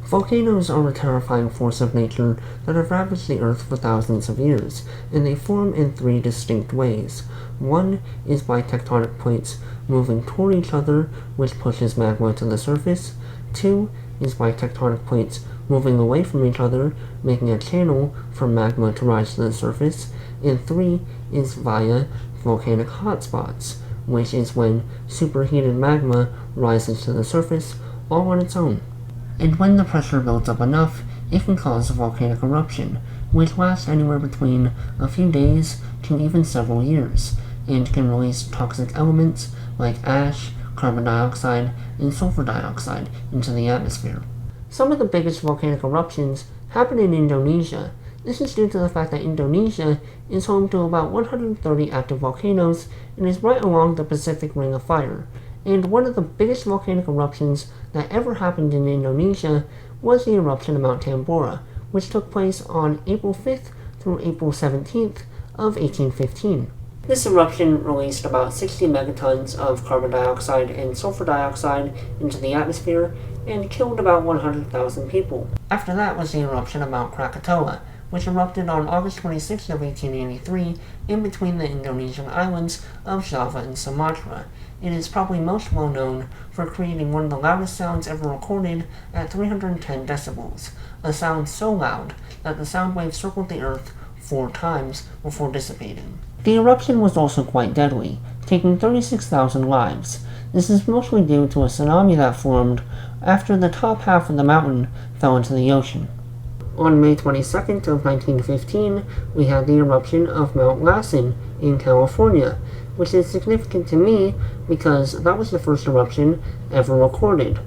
Volcanoes are a terrifying force of nature that have ravaged the Earth for thousands of years, and they form in three distinct ways. One is by tectonic plates moving toward each other, which pushes magma to the surface. Two is by tectonic plates moving away from each other, making a channel for magma to rise to the surface. And three is via volcanic hotspots, which is when superheated magma rises to the surface all on its own. And when the pressure builds up enough, it can cause a volcanic eruption, which lasts anywhere between a few days to even several years, and can release toxic elements like ash, carbon dioxide, and sulfur dioxide into the atmosphere. Some of the biggest volcanic eruptions happen in Indonesia. This is due to the fact that Indonesia is home to about 130 active volcanoes and is right along the Pacific Ring of Fire. And one of the biggest volcanic eruptions that ever happened in Indonesia was the eruption of Mount Tambora, which took place on April 5th through April 17th of 1815. This eruption released about 60 megatons of carbon dioxide and sulfur dioxide into the atmosphere and killed about 100,000 people. After that was the eruption of Mount Krakatoa, which erupted on August 26th of 1883 in between the Indonesian islands of Java and Sumatra. It is probably most well known for creating one of the loudest sounds ever recorded at 310 decibels, a sound so loud that the sound wave circled the Earth 4 times before dissipating. The eruption was also quite deadly, taking 36,000 lives. This is mostly due to a tsunami that formed after the top half of the mountain fell into the ocean. On May 22nd of 1915, we had the eruption of Mount Lassen in California, which is significant to me because that was the first eruption ever recorded.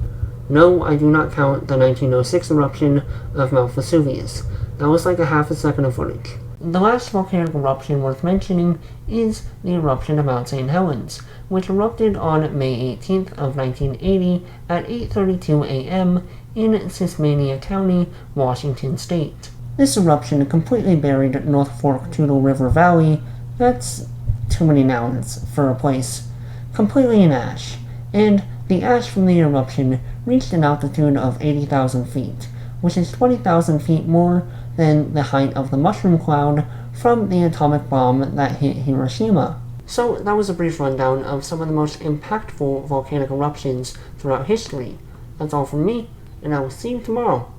No, I do not count the 1906 eruption of Mount Vesuvius. That was like a half a second of footage. The last volcanic eruption worth mentioning is the eruption of Mount St. Helens, which erupted on May 18th of 1980 at 8:32 a.m. in Tasmania County, Washington State. This eruption completely buried North Fork Toutle River Valley, that's too many nouns for a place, completely in ash, and the ash from the eruption reached an altitude of 80,000 feet, which is 20,000 feet more than the height of the mushroom cloud from the atomic bomb that hit Hiroshima. So that was a brief rundown of some of the most impactful volcanic eruptions throughout history. That's all from me, and I will see you tomorrow.